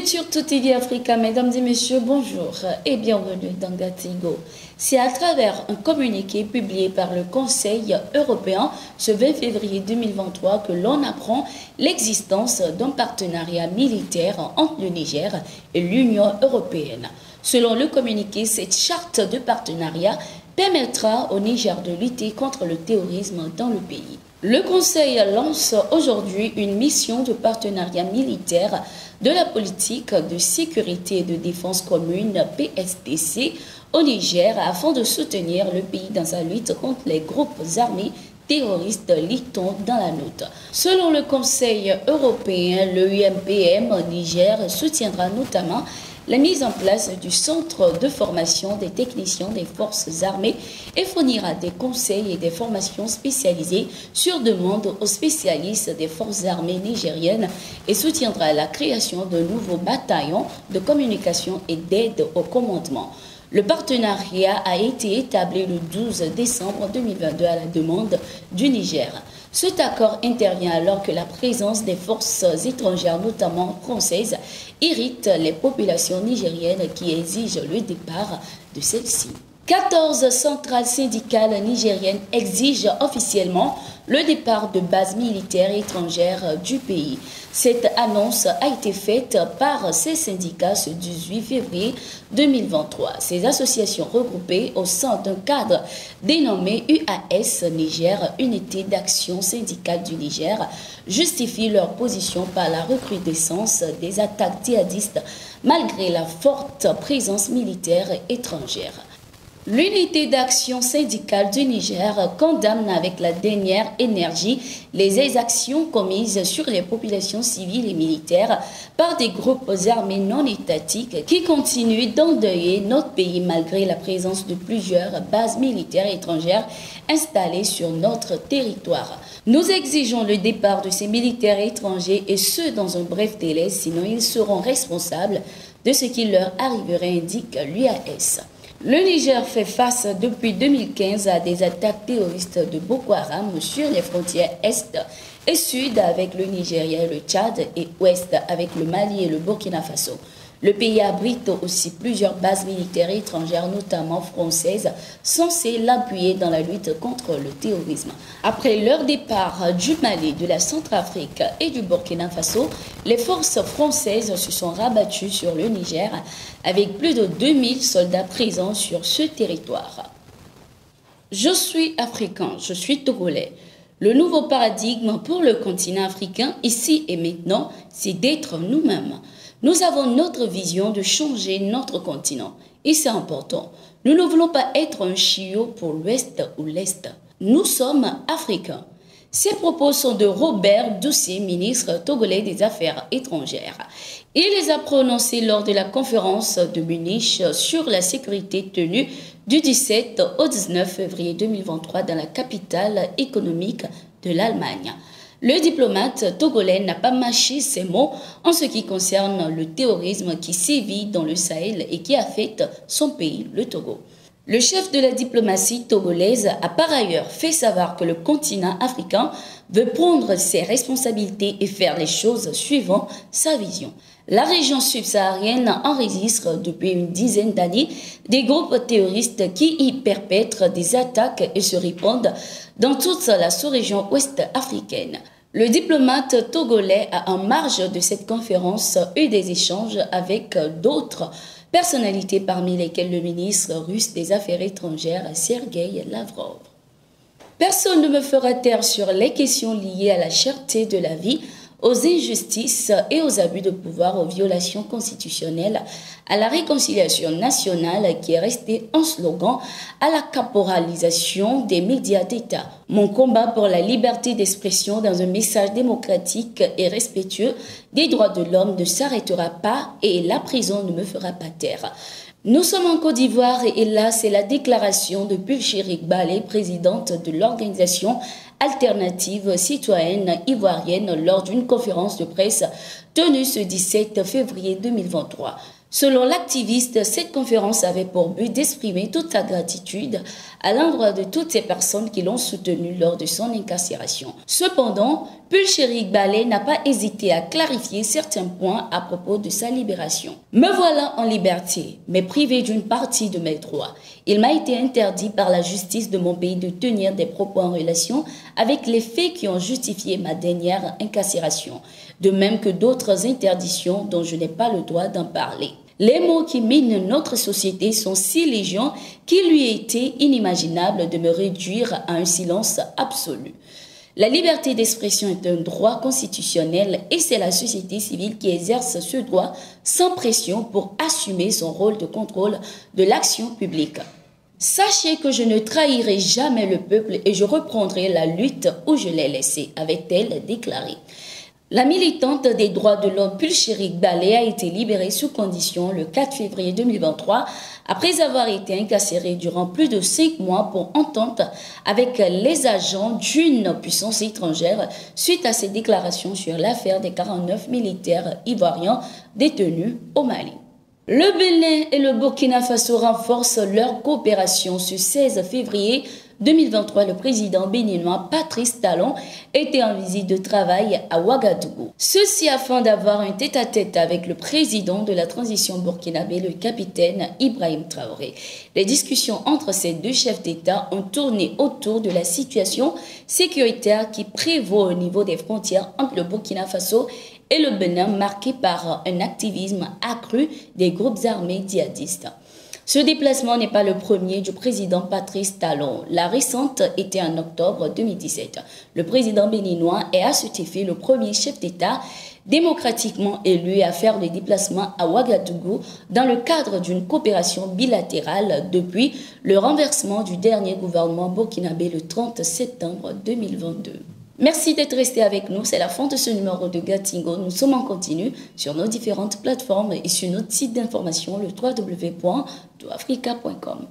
Vous êtes sur TOUTV Africa, mesdames et messieurs, bonjour et bienvenue dans Gatigo. C'est à travers un communiqué publié par le Conseil européen ce 20 février 2023 que l'on apprend l'existence d'un partenariat militaire entre le Niger et l'Union européenne. Selon le communiqué, cette charte de partenariat permettra au Niger de lutter contre le terrorisme dans le pays. Le Conseil lance aujourd'hui une mission de partenariat militaire de la politique de sécurité et de défense commune PSDC au Niger afin de soutenir le pays dans sa lutte contre les groupes armés terroristes, lit-on dans la note. Selon le Conseil européen, le UMPM au Niger soutiendra notamment la mise en place du centre de formation des techniciens des forces armées et fournira des conseils et des formations spécialisées sur demande aux spécialistes des forces armées nigériennes et soutiendra la création de nouveaux bataillons de communication et d'aide au commandement. Le partenariat a été établi le 12 décembre 2022 à la demande du Niger. Cet accord intervient alors que la présence des forces étrangères, notamment françaises, irrite les populations nigériennes qui exigent le départ de celles-ci. 14 centrales syndicales nigériennes exigent officiellement le départ de bases militaires étrangères du pays. Cette annonce a été faite par ces syndicats ce 18 février 2023. Ces associations regroupées au sein d'un cadre dénommé UAS Niger, Unité d'action syndicale du Niger, justifient leur position par la recrudescence des attaques djihadistes malgré la forte présence militaire étrangère. L'unité d'action syndicale du Niger condamne avec la dernière énergie les exactions commises sur les populations civiles et militaires par des groupes armés non étatiques qui continuent d'endeuiller notre pays malgré la présence de plusieurs bases militaires étrangères installées sur notre territoire. Nous exigeons le départ de ces militaires étrangers et ce dans un bref délai, sinon ils seront responsables de ce qui leur arriverait, indique l'UAS. Le Niger fait face depuis 2015 à des attaques terroristes de Boko Haram sur les frontières Est et Sud avec le Nigeria et le Tchad et Ouest avec le Mali et le Burkina Faso. Le pays abrite aussi plusieurs bases militaires étrangères, notamment françaises, censées l'appuyer dans la lutte contre le terrorisme. Après leur départ du Mali, de la Centrafrique et du Burkina Faso, les forces françaises se sont rabattues sur le Niger avec plus de 2000 soldats présents sur ce territoire. Je suis africain, je suis togolais. Le nouveau paradigme pour le continent africain, ici et maintenant, c'est d'être nous-mêmes. Nous avons notre vision de changer notre continent et c'est important. Nous ne voulons pas être un chiot pour l'Ouest ou l'Est. Nous sommes africains. Ces propos sont de Robert Doucet, ministre togolais des Affaires étrangères. Il les a prononcés lors de la conférence de Munich sur la sécurité tenue du 17 au 19 février 2023 dans la capitale économique de l'Allemagne. Le diplomate togolais n'a pas mâché ses mots en ce qui concerne le terrorisme qui sévit dans le Sahel et qui affecte son pays, le Togo. Le chef de la diplomatie togolaise a par ailleurs fait savoir que le continent africain veut prendre ses responsabilités et faire les choses suivant sa vision. La région subsaharienne enregistre depuis une dizaine d'années des groupes terroristes qui y perpètrent des attaques et se répandent dans toute la sous-région ouest africaine. Le diplomate togolais a en marge de cette conférence eu des échanges avec d'autres personnalités parmi lesquelles le ministre russe des Affaires étrangères Sergueï Lavrov. Personne ne me fera taire sur les questions liées à la cherté de la vie, aux injustices et aux abus de pouvoir, aux violations constitutionnelles, à la réconciliation nationale qui est restée un slogan, à la caporalisation des médias d'État. Mon combat pour la liberté d'expression dans un message démocratique et respectueux des droits de l'homme ne s'arrêtera pas et la prison ne me fera pas taire. Nous sommes en Côte d'Ivoire et là, c'est la déclaration de Pulchérik Balé, présidente de l'organisation alternative citoyenne ivoirienne lors d'une conférence de presse tenue ce 17 février 2023. Selon l'activiste, cette conférence avait pour but d'exprimer toute sa gratitude à l'endroit de toutes ces personnes qui l'ont soutenu lors de son incarcération. Cependant, Pulcherik Balé n'a pas hésité à clarifier certains points à propos de sa libération. « Me voilà en liberté, mais privé d'une partie de mes droits. Il m'a été interdit par la justice de mon pays de tenir des propos en relation avec les faits qui ont justifié ma dernière incarcération, de même que d'autres interdictions dont je n'ai pas le droit d'en parler. Les maux qui minent notre société sont si légions qu'il lui était inimaginable de me réduire à un silence absolu. La liberté d'expression est un droit constitutionnel et c'est la société civile qui exerce ce droit sans pression pour assumer son rôle de contrôle de l'action publique. Sachez que je ne trahirai jamais le peuple et je reprendrai la lutte où je l'ai laissée, avait-elle déclaré. La militante des droits de l'homme Pulcherik Balé a été libérée sous condition le 4 février 2023 après avoir été incarcérée durant plus de 5 mois pour entente avec les agents d'une puissance étrangère suite à ses déclarations sur l'affaire des 49 militaires ivoiriens détenus au Mali. Le Bénin et le Burkina Faso renforcent leur coopération. Ce 16 février 2023, le président béninois Patrice Talon était en visite de travail à Ouagadougou. Ceci afin d'avoir un tête-à-tête avec le président de la transition burkinabé, le capitaine Ibrahim Traoré. Les discussions entre ces deux chefs d'État ont tourné autour de la situation sécuritaire qui prévaut au niveau des frontières entre le Burkina Faso et le Bénin, marqué par un activisme accru des groupes armés djihadistes. Ce déplacement n'est pas le premier du président Patrice Talon. La récente était en octobre 2017. Le président béninois est à cet effet le premier chef d'État démocratiquement élu à faire le déplacement à Ouagadougou dans le cadre d'une coopération bilatérale depuis le renversement du dernier gouvernement burkinabé le 30 septembre 2022. Merci d'être resté avec nous. C'est la fin de ce numéro de Gatingo. Nous sommes en continu sur nos différentes plateformes et sur notre site d'information, le www.toafrica.com.